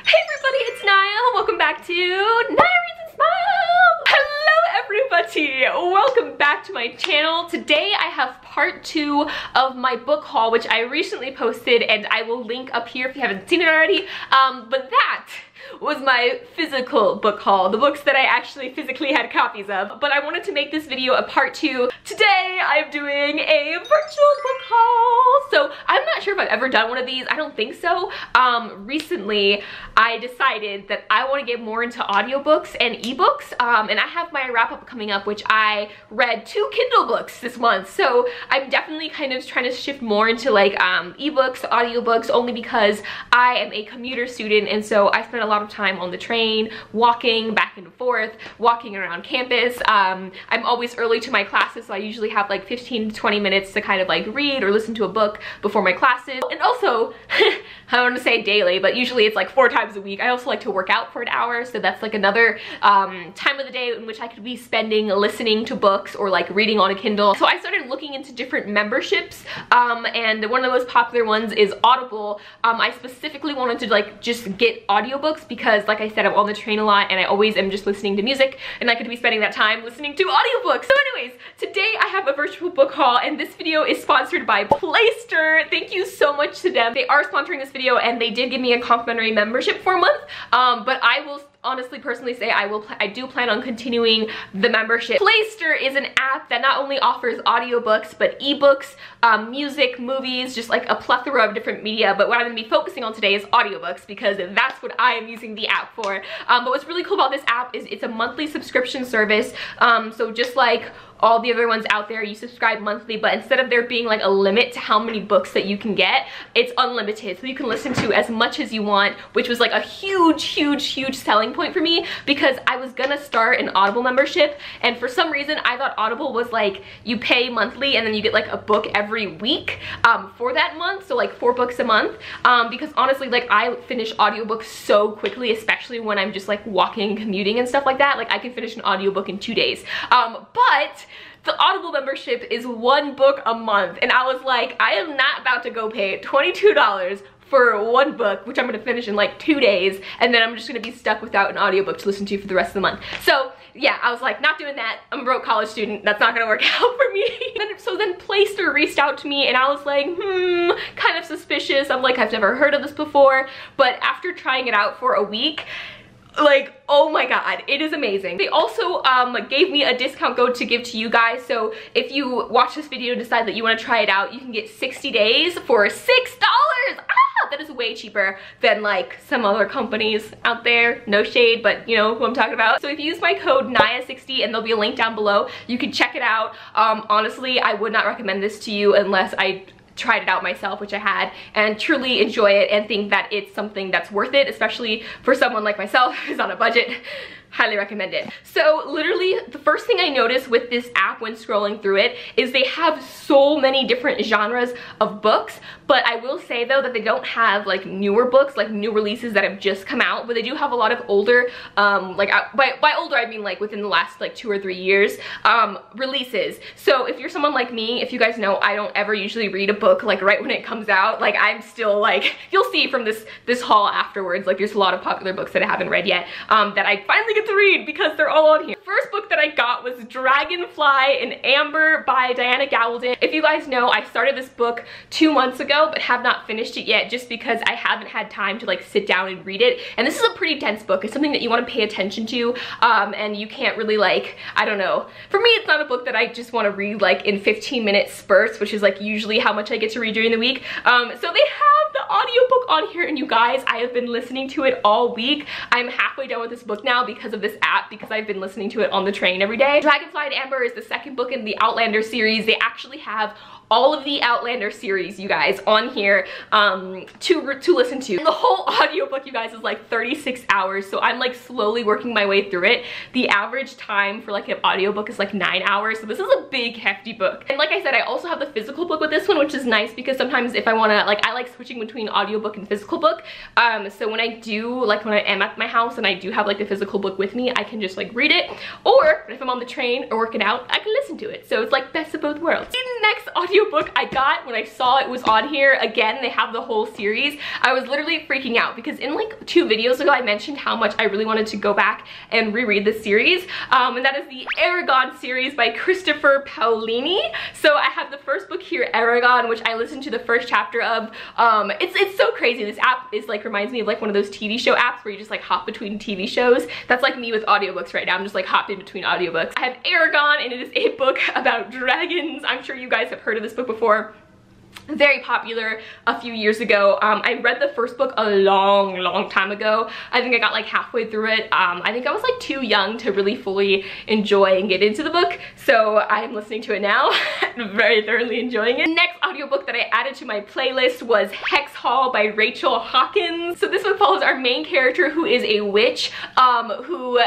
Hey everybody, it's Niall. Welcome back to Niall Reads and Smile. Hello everybody. Welcome back to my channel. Today I have part 2 of my book haul, which I recently posted, and I will link up here if you haven't seen it already. But that was my physical book haul, the books that I actually physically had copies of. But I wanted to make this video a part 2. Today I'm doing a virtual book haul. So I'm not sure if I've ever done one of these. I don't think so. Recently I decided that I want to get more into audiobooks and ebooks, and I have my wrap up coming up, which I read 2 Kindle books this month. So I'm definitely kind of trying to shift more into like ebooks, audiobooks, only because I am a commuter student, and so I spend a lot of time on the train, walking back and forth, walking around campus. I'm always early to my classes, so I usually have like 15 to 20 minutes to kind of like read or listen to a book before my classes. And also, I want to say daily, but usually it's like 4 times a week. I also like to work out for an hour, so that's like another time of the day in which I could be spending listening to books or like reading on a Kindle. So I started looking into different memberships, and one of the most popular ones is Audible. I specifically wanted to like just get audiobooks because, like I said, I'm on the train a lot and I always am just listening to music, and I could be spending that time listening to audiobooks. So anyways, today I have a virtual book haul, and this video is sponsored by Plaister. Thank you so much to them. They are sponsoring this video, and they did give me a complimentary membership for a month, but I will honestly personally say I do plan on continuing the membership. Plaister is an app that not only offers audiobooks but ebooks, music, movies, just like a plethora of different media. But what I'm gonna be focusing on today is audiobooks because that's what I am using the app for. But what's really cool about this app is it's a monthly subscription service. So just like all the other ones out there, you subscribe monthly, but instead of there being like a limit to how many books that you can get, it's unlimited. So you can listen to as much as you want, which was like a huge selling point for me because I was gonna start an Audible membership, and for some reason I thought Audible was like you pay monthly and then you get like a book every week for that month, so like 4 books a month, because honestly, like I finish audiobooks so quickly, especially when I'm just like walking and commuting and stuff like that. Like I can finish an audiobook in 2 days, but the Audible membership is 1 book a month, and I was like, I am not about to go pay $22 for 1 book, which I'm gonna finish in like 2 days, and then I'm just gonna be stuck without an audiobook to listen to for the rest of the month. So yeah, I was like, not doing that. I'm a broke college student. That's not gonna work out for me. So then Plaister reached out to me, and I was like, kind of suspicious. I'm like, I've never heard of this before, but after trying it out for a week, like, oh my god, it is amazing. They also gave me a discount code to give to you guys, so if you watch this video and decide that you want to try it out, you can get 60 days for $6. That is way cheaper than like some other companies out there. No shade, but you know who I'm talking about. So if you use my code NIA60, and there'll be a link down below, you can check it out. Honestly, I would not recommend this to you unless I tried it out myself, which I had, and truly enjoy it and think that it's something that's worth it, especially for someone like myself who's on a budget. Highly recommend it. So literally the first thing I noticed with this app when scrolling through it is they have so many different genres of books, but I will say though that they don't have like newer books, like new releases that have just come out, but they do have a lot of older, like by older I mean like within the last like 2 or 3 years, releases. So if you're someone like me, if you guys know, I don't ever usually read a book like right when it comes out. Like I'm still like, you'll see from this haul afterwards, like there's a lot of popular books that I haven't read yet that I finally get to read because they're all on here. First book that I got was Dragonfly in Amber by Diana Gabaldon. If you guys know, I started this book 2 months ago but have not finished it yet just because I haven't had time to like sit down and read it. And this is a pretty dense book. It's something that you want to pay attention to, and you can't really like, I don't know. For me, it's not a book that I just want to read like in 15-minute spurts, which is like usually how much I get to read during the week. So they have the audiobook on here, and you guys, I have been listening to it all week. I'm halfway done with this book now because of this app, because I've been listening to it on the train every day. Dragonfly in Amber is the 2nd book in the Outlander series. They actually have all of the Outlander series, you guys, on here to listen to. And the whole audiobook, you guys, is like 36 hours, so I'm like slowly working my way through it. The average time for like an audiobook is like 9 hours, so this is a big hefty book. And like I said, I also have the physical book with this one, which is nice because sometimes if I want to, like, I like switching between audiobook and physical book. So when I do, like when I am at my house and I do have like the physical book with me, I can just like read it, or if I'm on the train or working out, I can listen to it. So it's like best of both worlds. The next audio audiobook I got when I saw it was on here. Again, they have the whole series. I was literally freaking out because in like 2 videos ago, I mentioned how much I really wanted to go back and reread this series. And that is the Aragon series by Christopher Paolini. So I have the first book here, Aragon, which I listened to the first chapter of. It's so crazy. This app is like, reminds me of like one of those TV show apps where you just like hop between TV shows. That's like me with audiobooks right now. I'm just like hopping between audiobooks. I have Aragon, and it is a book about dragons. I'm sure you guys have heard of this book before. Very popular a few years ago. I read the first book a long time ago. I think I got like halfway through it. I think I was like too young to really fully enjoy and get into the book, so I'm listening to it now. Very thoroughly enjoying it. The next audiobook that I added to my playlist was Hex Hall by Rachel Hawkins. So this one follows our main character, who is a witch, who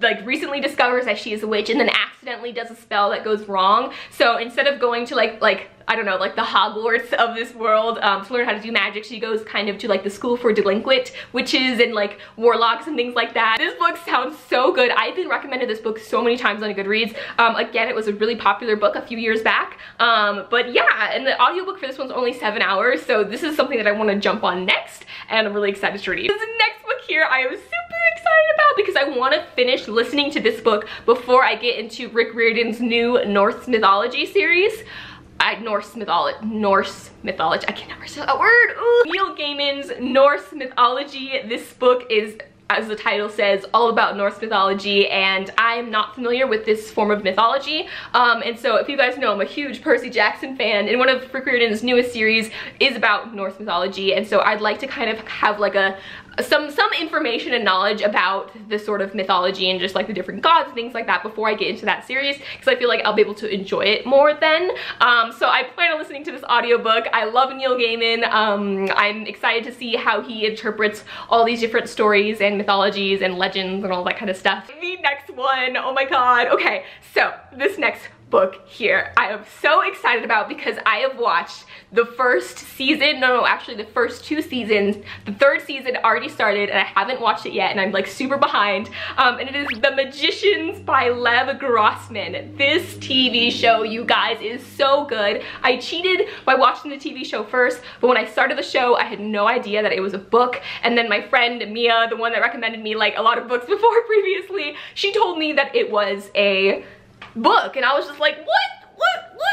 like recently discovers that she is a witch and then accidentally does a spell that goes wrong. So instead of going to like I don't know, like the Hogwarts of this world to learn how to do magic, she goes kind of to like the school for delinquent witches and like warlocks and things like that. This book sounds so good. I've been recommended this book so many times on GOODREADS. Again, it was a really popular book a few years back. But yeah, and the audiobook for this one's only 7 hours, so this is something that I want to jump on next, and I'm really excited to read. This next book here I am super excited about because I want to finish listening to this book before I get into Rick Riordan's new Norse mythology series. Norse mythology, I can never say that word. Ooh. Neil Gaiman's Norse mythology. This book is, as the title says, all about Norse mythology, and I'm not familiar with this form of mythology. And so if you guys know, I'm a huge Percy Jackson fan, and one of Rick Riordan's newest series is about Norse mythology, and so I'd like to kind of have like some information and knowledge about this sort of mythology and just like the different gods and things like that before I get into that series, because I feel like I'll be able to enjoy it more then. So I plan on listening to this audiobook. I love Neil Gaiman. I'm excited to see how he interprets all these different stories and mythologies and legends and all that kind of stuff. The next one, oh my god. Okay, so this next book here I am so excited about because I have watched the first season, no, actually the first 2 seasons. The 3rd season already started and I haven't watched it yet, and I'm like super behind. And it is The Magicians by Lev Grossman. This TV show, you guys, is so good. I cheated by watching the TV show first, but when I started the show I had no idea that it was a book, and then my friend Mia, the one that recommended me like a lot of books before previously, she told me that it was a book, and I was just like, what?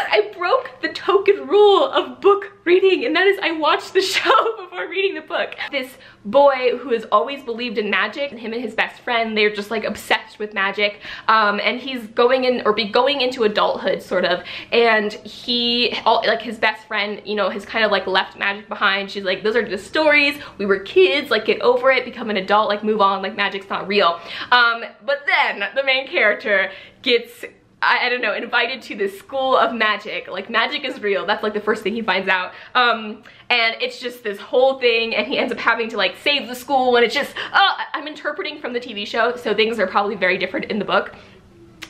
I broke the token rule of book reading, and that is I watched the show before reading the book. This boy who has always believed in magic, and him and his best friend, they're just like obsessed with magic, and he's going into adulthood sort of, and like his best friend, you know, has kind of like left magic behind. She's like, those are just stories, we were kids, like get over it, become an adult, like move on, like magic's not real. But then the main character gets, I don't know, invited to this school of magic. Like magic is real. That's like the first thing he finds out. And it's just this whole thing, and he ends up having to like save the school, and it's just, I'm interpreting from the TV show, so things are probably very different in the book.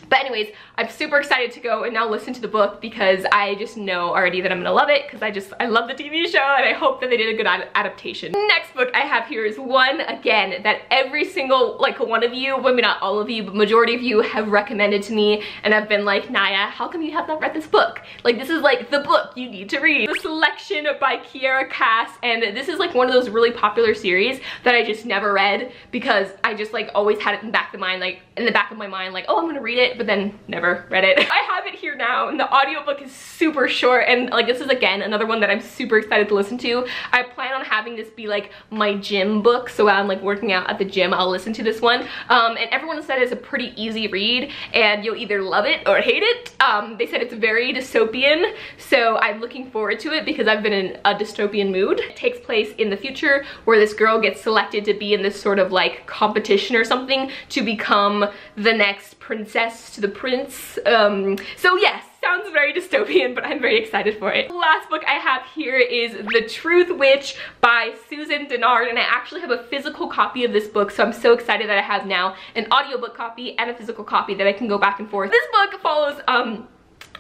But anyways, I'm super excited to go and now listen to the book because I just know already that I'm gonna love it, because I love the TV show, and I hope that they did a good adaptation. Next book I have here is one, again, that every single, like one of you, maybe not all of you, but majority of you have recommended to me, and I've been like, Naya, how come you have not read this book? Like, this is like the book you need to read. The Selection by Kiera Cass, and this is like one of those really popular series that I just never read because I just like always had it in the back of my mind, like, oh, I'm gonna read it, but then never read it. I have it here now, and the audiobook is super short, and like this is again another one that I'm super excited to listen to. I plan on having this be like my gym book, so while I'm like working out at the gym, I'll listen to this one. And everyone said it's a pretty easy read, and you'll either love it or hate it. They said it's very dystopian, so I'm looking forward to it because I've been in a dystopian mood. It takes place in the future where this girl gets selected to be in this sort of like competition or something to become the next princess to the prince. So yes, sounds very dystopian, but I'm very excited for it. The last book I have here is The Truth Witch by Susan Dennard, and I actually have a physical copy of this book, so I'm so excited that I have now an audiobook copy and a physical copy that I can go back and forth. This book follows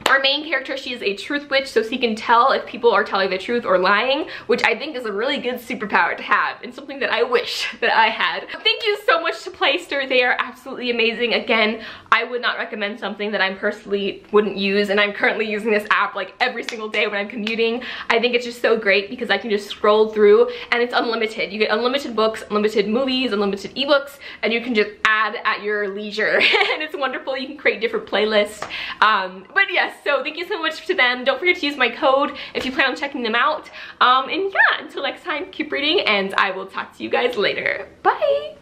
Our main character, she is a truth witch, so she can tell if people are telling the truth or lying, which I think is a really good superpower to have and something that I wish that I had. Thank you so much to Plaister. They are absolutely amazing. Again, I would not recommend something that I personally wouldn't use, and I'm currently using this app like every single day when I'm commuting. I think it's just so great because I can just scroll through and it's unlimited. You get unlimited books, unlimited movies, unlimited ebooks, and you can just add at your leisure. And it's wonderful. You can create different playlists. But yes, so thank you so much to them. Don't forget to use my code if you plan on checking them out. And yeah, until next time, keep reading, and I will talk to you guys later. Bye!